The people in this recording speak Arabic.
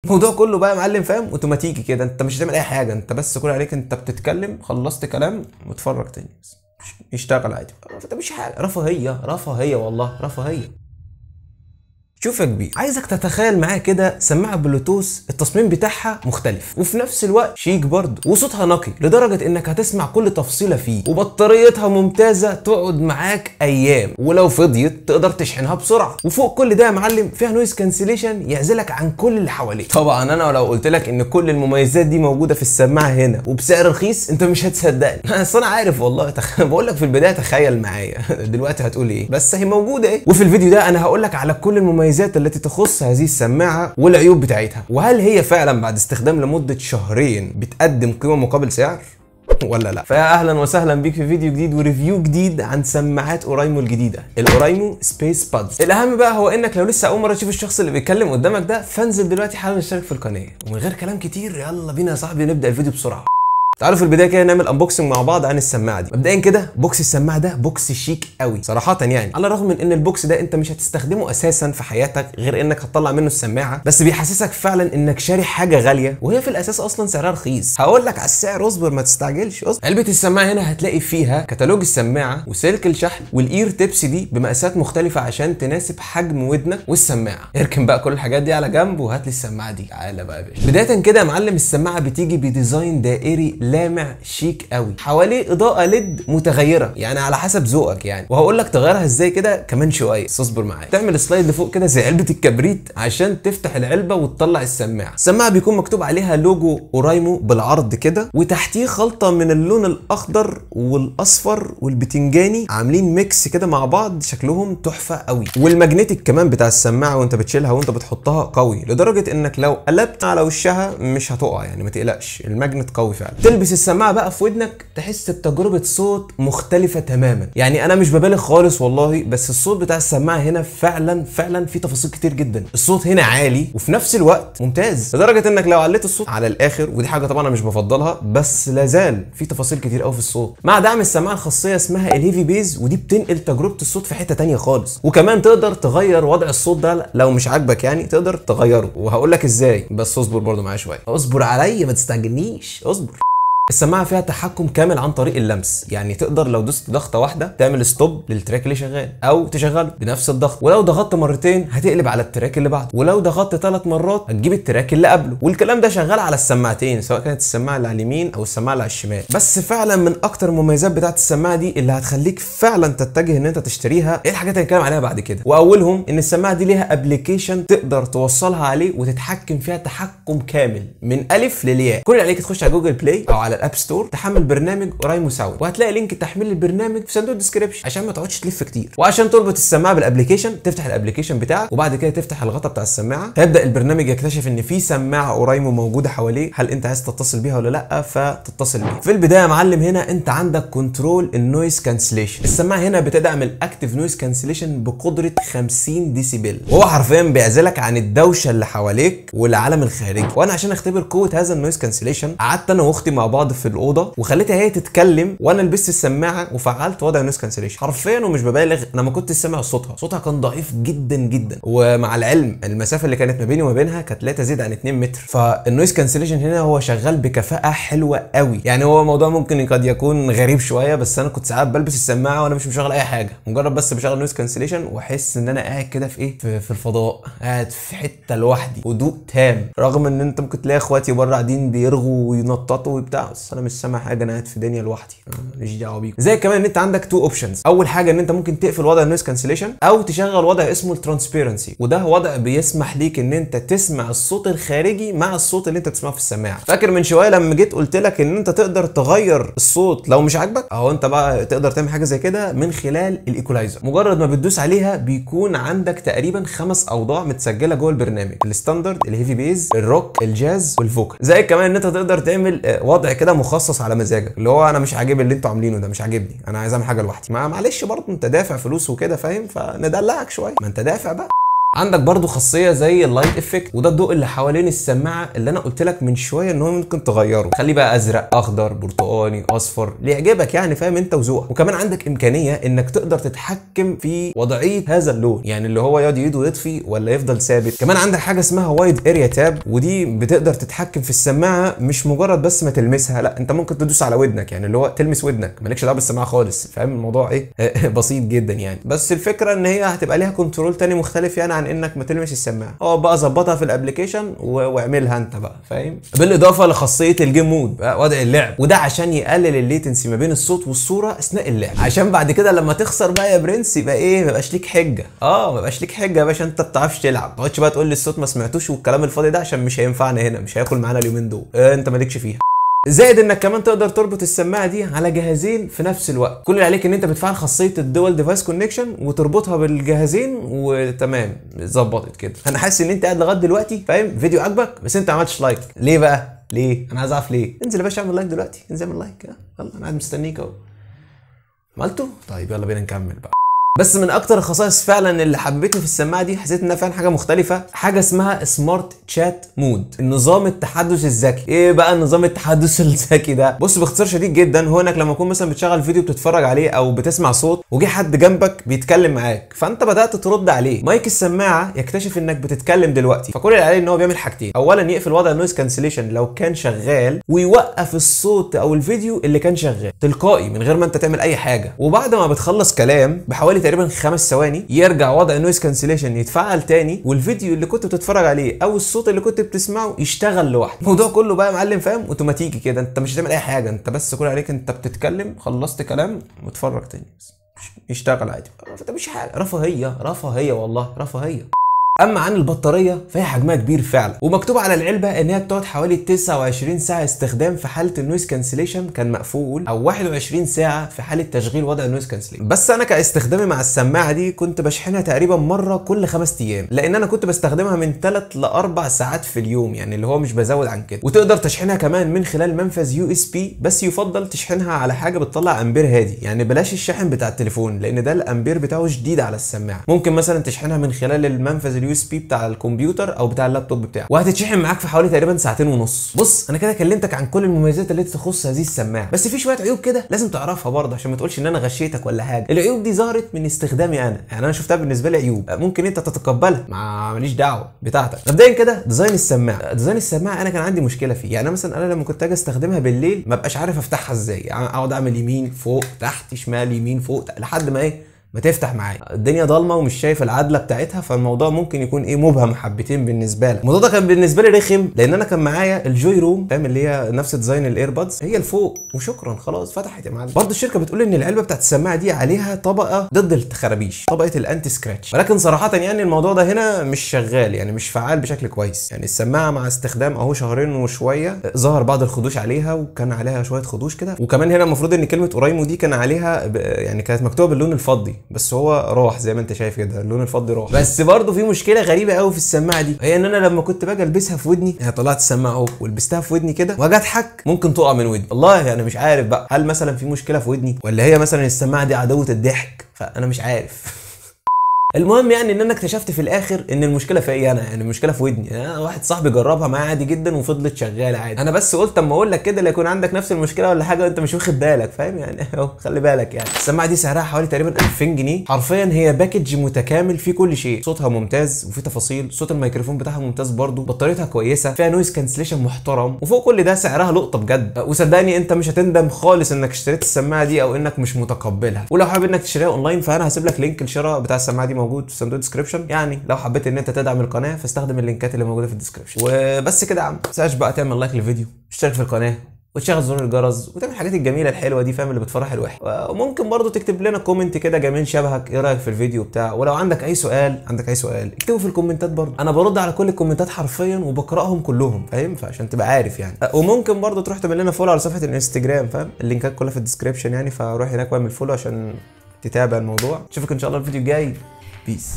الموضوع كله بقى يا معلم فاهم اوتوماتيكي كده، انت مش هتعمل اي حاجه، انت بس كل عليك انت بتتكلم، خلصت كلام واتفرج تاني بس يشتغل عادي. ده مش حاجه، رفاهيه رفاهيه والله رفاهيه. شوف يا كبير، عايزك تتخيل معايا كده سماعه بلوتوث التصميم بتاعها مختلف وفي نفس الوقت شيك برضه، وصوتها نقي لدرجه انك هتسمع كل تفصيله فيه، وبطاريتها ممتازه تقعد معاك ايام، ولو فضيت تقدر تشحنها بسرعه، وفوق كل ده يا معلم فيها نويز كانسليشن يعزلك عن كل اللي حواليك. طبعا انا لو قلت لك ان كل المميزات دي موجوده في السماعه هنا وبسعر رخيص انت مش هتصدقني. بس انا عارف والله بقول لك في البدايه تخيل معايا دلوقتي هتقول ايه، بس هي موجوده ايه. وفي الفيديو ده انا هقول لك على كل المميزات التي تخص هذه السماعه والعيوب بتاعتها، وهل هي فعلا بعد استخدام لمده شهرين بتقدم قيمه مقابل سعر ولا لا. فيا اهلا وسهلا بيك في فيديو جديد وريفيو جديد عن سماعات اورايمو الجديده، الاورايمو سبيس بادز. الاهم بقى هو انك لو لسه اول مره تشوف الشخص اللي بيتكلم قدامك ده، فانزل دلوقتي حالا اشترك في القناه، ومن غير كلام كتير يلا بينا يا صاحبي نبدا الفيديو بسرعه. تعالوا في البدايه كده نعمل انبوكسنج مع بعض عن السماعه دي. مبدئيا كده بوكس السماعه ده بوكس شيك قوي صراحه يعني، على الرغم من ان البوكس ده انت مش هتستخدمه اساسا في حياتك غير انك هتطلع منه السماعه، بس بيحسسك فعلا انك شاري حاجه غاليه وهي في الاساس اصلا سعرها رخيص. هقول لك على السعر، اصبر ما تستعجلش اصبر. علبه السماعه هنا هتلاقي فيها كتالوج السماعه وسلك الشحن والاير تيبس دي بمقاسات مختلفه عشان تناسب حجم ودنك والسماعه. اركن بقى كل الحاجات دي على جنب وهات لي السماعه دي. تعالى بقى يا باشا. بدايه كده يا معلم السماعه بتيجي بديزاين دائري لامع شيك قوي، حواليه اضاءه ليد متغيره يعني على حسب ذوقك يعني، وهقول لك تغيرها ازاي كده كمان شويه، اصبر معايا. تعمل سلايد لفوق كده زي علبه الكبريت عشان تفتح العلبه وتطلع السماعه. السماعه بيكون مكتوب عليها لوجو اورايمو بالعرض كده، وتحتيه خلطه من اللون الاخضر والاصفر والبتنجاني، عاملين ميكس كده مع بعض شكلهم تحفه قوي. والماجنتيك كمان بتاع السماعه وانت بتشيلها وانت بتحطها قوي لدرجه انك لو قلبت على وشها مش هتقع يعني، ما تقلقش الماجنت قوي فعلا. تلبس السماعه بقى في ودنك تحس بتجربه صوت مختلفه تماما يعني، انا مش ببالغ خالص والله، بس الصوت بتاع السماعه هنا فعلا فيه تفاصيل كتير جدا. الصوت هنا عالي وفي نفس الوقت ممتاز لدرجه انك لو عليت الصوت على الاخر، ودي حاجه طبعا انا مش بفضلها، بس لازال في تفاصيل كتير قوي في الصوت. مع دعم السماعه الخاصيه اسمها الهيفي بيز، ودي بتنقل تجربه الصوت في حته تانية خالص، وكمان تقدر تغير وضع الصوت ده لو مش عاجبك يعني تقدر تغيره، وهقول لك ازاي، بس اصبر برضو معايا شويه، اصبر عليا ما تستعجلنيش اصبر. السماعه فيها تحكم كامل عن طريق اللمس، يعني تقدر لو دوست ضغطه واحده تعمل ستوب للتراك اللي شغال او تشغله بنفس الضغط، ولو ضغطت مرتين هتقلب على التراك اللي بعده، ولو ضغطت 3 مرات هتجيب التراك اللي قبله. والكلام ده شغال على السماعتين سواء كانت السماعه اللي على اليمين او السماعه اللي على الشمال. بس فعلا من اكتر المميزات بتاعت السماعه دي اللي هتخليك فعلا تتجه ان انت تشتريها، ايه الحاجات اللي هنتكلم عليها بعد كده. واولهم ان السماعه دي ليها ابلكيشن تقدر توصلها عليه وتتحكم فيها تحكم كامل من الف للياء. كل اللي عليك تخش على جوجل بلاي او على الاب ستور، تحمل برنامج اورايمو ساوند، وهتلاقي لينك تحميل البرنامج في صندوق الديسكربشن عشان ما تقعدش تلف كتير. وعشان تربط السماعه بالابلكيشن تفتح الابلكيشن بتاعك، وبعد كده تفتح الغطا بتاع السماعه، هيبدا البرنامج يكتشف ان في سماعه اورايمو موجوده حواليه، هل انت عايز تتصل بيها ولا لا، فتتصل بيها. في البدايه يا معلم هنا انت عندك كنترول النويز كانسليشن. السماعه هنا بتدعم الاكتيف نويز كانسليشن بقدره 50 ديسيبل، وهو حرفيا بيعزلك عن الدوشه اللي حواليك والعالم الخارجي. وانا عشان اختبر قوه هذا النويز كانسليشن قعدت انا واختي مع بعض في الاوضه وخليتها هي تتكلم، وانا لبست السماعه وفعلت وضع النويز كانسليشن. حرفيا ومش ببالغ انا ما كنتش سامع صوتها كان ضعيف جدا، ومع العلم المسافه اللي كانت ما بيني وما بينها كانت لا تزيد عن 2 متر، فالنويز كانسليشن هنا هو شغال بكفاءه حلوه قوي يعني. هو موضوع ممكن قد يكون غريب شويه، بس انا كنت ساعات بلبس السماعه وانا مش مشغل اي حاجه، مجرد بس بشغل نويز كانسليشن واحس ان انا قاعد كده في ايه، في الفضاء، قاعد في حته لوحدي، هدوء تام، رغم ان انت ممكن تلاقي اخواتي بره قاعدين بيرغوا وينططوا وبتاع، بس انا مش سامع حاجه، انا قاعد في دنيا لوحدي ماليش دعوه بيكم. زي كمان ان انت عندك 2 اوبشنز. اول حاجه ان انت ممكن تقفل وضع النويز كانسليشن او تشغل وضع اسمه الترانسبيرنسي، وده وضع بيسمح ليك ان انت تسمع الصوت الخارجي مع الصوت اللي انت بتسمعه في السماعه. فاكر من شويه لما جيت قلت لك ان انت تقدر تغير الصوت لو مش عاجبك؟ اهو انت بقى تقدر تعمل حاجه زي كده من خلال الايكولايزر. مجرد ما بتدوس عليها بيكون عندك تقريبا 5 اوضاع متسجله جوه البرنامج: الستاندرد، الهيفي بيز، الروك، الجاز، والفوكال. زي كمان ان انت تقدر تعمل وضع كده مخصص على مزاجك، اللي هو انا مش عاجب اللي انتوا عاملينه ده، مش عاجبني، انا عايز اعمل حاجه لوحدي. معلش برضه انت دافع فلوس وكده فاهم، فندلعك شويه، ما انت دافع بقى. عندك برضو خاصيه زي اللايت افكت، وده الضوء اللي حوالين السماعه اللي انا قلت لك من شويه ان هو ممكن تغيره، خليه بقى ازرق، اخضر، برتقاني، اصفر، اللي يعجبك يعني، فاهم انت وذوقك. وكمان عندك امكانيه انك تقدر تتحكم في وضعيه هذا اللون، يعني اللي هو يقعد يده يطفي ولا يفضل ثابت. كمان عندك حاجه اسمها وايد اريا تاب، ودي بتقدر تتحكم في السماعه، مش مجرد بس ما تلمسها، لا انت ممكن تدوس على ودنك، يعني اللي هو تلمس ودنك، مالكش دعوه بالسماعه خالص، فاهم الموضوع ايه؟ بسيط جدا يعني. بس الفكره ان هي هتبقى ليها كنترول تاني مختلف يعني عن انك ما تلمس السماعه، بقى ظبطها في الابلكيشن واعملها انت بقى، فاهم. بالاضافه لخاصيه الجيم مود بقى، وضع اللعب، وده عشان يقلل الليتنسي ما بين الصوت والصوره اثناء اللعب، عشان بعد كده لما تخسر بقى يا برنس يبقى ايه، ما يبقاش ليك حجه. ما يبقاش ليك حجه يا باشا، انت ما بتعرفش تلعب، ما تقعدش بقى تقول لي الصوت ما سمعتوش والكلام الفاضي ده، عشان مش هينفعنا هنا، مش هياكل معانا اليومين دول، انت مالكش فيها. زائد انك كمان تقدر تربط السماعه دي على جهازين في نفس الوقت، كل اللي عليك ان انت بتفعل خاصيه الدول ديفايس كونكشن وتربطها بالجهازين وتمام، ظبطت كده. انا حاسس ان انت قاعد لغايه دلوقتي فاهم، فيديو عجبك بس انت ما عملتش لايك، ليه بقى؟ ليه؟ انا عايز اعرف ليه. انزل يا باشا اعمل لايك دلوقتي، انزل اعمل لايك، يلا انا قاعد مستنيك اهو. عملته؟ طيب يلا بينا نكمل بقى. بس من اكتر الخصائص فعلا اللي حبيتني في السماعه دي، حسيت انها فعلا حاجه مختلفه، حاجه اسمها سمارت شات مود، النظام التحدث الذكي. ايه بقى النظام التحدث الذكي ده؟ بص باختصار شديد جدا، هو انك لما تكون مثلا بتشغل فيديو بتتفرج عليه او بتسمع صوت وجي حد جنبك بيتكلم معاك، فانت بدات ترد عليه، مايك السماعه يكتشف انك بتتكلم دلوقتي، فكل اللي عليه ان هو بيعمل حاجتين، اولا يقفل وضع النويز كانسليشن لو كان شغال، ويوقف الصوت او الفيديو اللي كان شغال تلقائي من غير ما انت تعمل اي حاجه، وبعد ما بتخلص كلام بحوالي تقريبا 5 ثواني يرجع وضع النويز كانسليشن يتفعل تاني، والفيديو اللي كنت بتتفرج عليه او الصوت اللي كنت بتسمعه يشتغل لوحده. الموضوع كله بقى يا معلم فاهم اوتوماتيكي كده، انت مش هتعمل اي حاجه، انت بس كل عليك انت بتتكلم، خلصت كلام وتفرج تاني بس يشتغل عادي. انت مش حاجه، رفاهيه والله رفاهيه. اما عن البطاريه فهي حجمها كبير فعلا، ومكتوب على العلبه ان هي بتقعد حوالي 29 ساعه استخدام في حاله النويز كانسليشن كان مقفول، او 21 ساعه في حاله تشغيل وضع النويز كانسليشن. بس انا كاستخدامي مع السماعه دي كنت بشحنها تقريبا مره كل 5 ايام، لان انا كنت بستخدمها من 3 ل 4 ساعات في اليوم، يعني اللي هو مش بزود عن كده. وتقدر تشحنها كمان من خلال منفذ يو اس بي، بس يفضل تشحنها على حاجه بتطلع امبير هادي، يعني بلاش الشاحن بتاع التليفون لان ده الامبير بتاعه شديد على السماعه. ممكن مثلا تشحنها من خلال المنفذ اليو اس بي بتاع الكمبيوتر او بتاع اللابتوب بتاعك، وهتتشحن معاك في حوالي تقريبا 2.5 ساعات. بص انا كده كلمتك عن كل المميزات اللي تخص هذه السماعه، بس في شويه عيوب كده لازم تعرفها برضه عشان ما تقولش ان انا غشيتك ولا حاجه. العيوب دي ظهرت من استخدامي انا، يعني انا شفتها بالنسبه لي عيوب، ممكن انت تتقبلها، ماليش دعوه بتاعتك. مبدئيا كده ديزاين السماعه انا كان عندي مشكله فيه، يعني مثلا انا لما كنت اجي استخدمها بالليل ما بقاش عارف افتحها ازاي، يعني اقعد اعمل يمين فوق تحت شمال يمين فوق لحد ما ما تفتح معايا، الدنيا ضلمه ومش شايف العدله بتاعتها، فالموضوع ممكن يكون مبهم حبتين بالنسبه لك. الموضوع ده كان بالنسبه لي رخم، لان انا كان معايا الجوي روم فاهم، اللي هي نفس ديزاين الايربادز، هي لفوق وشكرا خلاص فتحت يا معلم. برضه الشركه بتقول ان العلبه بتاعت السماعه دي عليها طبقه ضد الخرابيش، طبقه الانتي سكراتش، ولكن صراحه يعني الموضوع ده هنا مش شغال، يعني مش فعال بشكل كويس. يعني السماعه مع استخدام اهو 2 شهر وشويه ظهر بعض الخدوش عليها، وكان عليها شويه خدوش كده، وكمان هنا المفروض ان كلمه اورايمو دي كان عليها يعني كانت مكتوبه باللون الفضي، بس هو راح زي ما انت شايف كده، اللون الفضي راح. بس برضه في مشكله غريبه قوي في السماعه دي، هي ان انا لما كنت باجي البسها في ودني، يعني طلعت السماعه اهو ولبستها في ودني كده واجي اضحك ممكن تقع من ودني، والله يعني مش عارف بقى هل مثلا في مشكله في ودني، ولا هي مثلا السماعه دي عدوه الضحك، فانا مش عارف. المهم يعني ان انا اكتشفت في الاخر ان المشكله في ايه، انا يعني المشكله في ودني. يعني واحد صاحبي جربها معايا عادي جدا وفضلت شغاله عادي، انا بس قلت اما اقول لك كده لا يكون عندك نفس المشكله ولا حاجه وانت مش واخد بالك، فاهم يعني اهو خلي بالك. يعني السماعه دي سعرها حوالي تقريبا 2000 جنيه، حرفيا هي باكج متكامل فيه كل شيء، صوتها ممتاز وفي تفاصيل، صوت الميكروفون بتاعها ممتاز برضو، بطاريتها كويسه، فيها نويز كانسليشن محترم، وفوق كل ده سعرها لقطه بجد. وصدقني انت مش هتندم خالص انك اشتريت السماعه دي او انك مش متقبلها. ولو حابب انك تشتريها اونلاين فانا هسيب لك لينك الشراء بتاع السماعه دي موجود في صندوق يعني لو حبيت ان انت تدعم القناه فاستخدم اللينكات اللي موجوده في الديسكربشن. وبس كده يا عم، ما تنساش بقى تعمل لايك للفيديو، تشترك في القناه وتشغل زر الجرس وتعمل الحاجات الجميله الحلوه دي فاهم، اللي بتفرح الواحد. وممكن برضو تكتب لنا كومنت كده جميل شبهك، ايه رايك في الفيديو بتاع، ولو عندك اي سؤال اكتبه في الكومنتات برضو، انا برد على كل الكومنتات حرفيا وبقراهم كلهم فاهم، فعشان تبقى عارف يعني. وممكن برضو تروح تعمل لنا فولو على صفحه الانستجرام فاهم، اللينكات كلها في الديسكربشن يعني، فروح هناك واعمل فولو عشان تتابع الموضوع. اشوفك ان شاء الله الفيديو الجاي، بيس.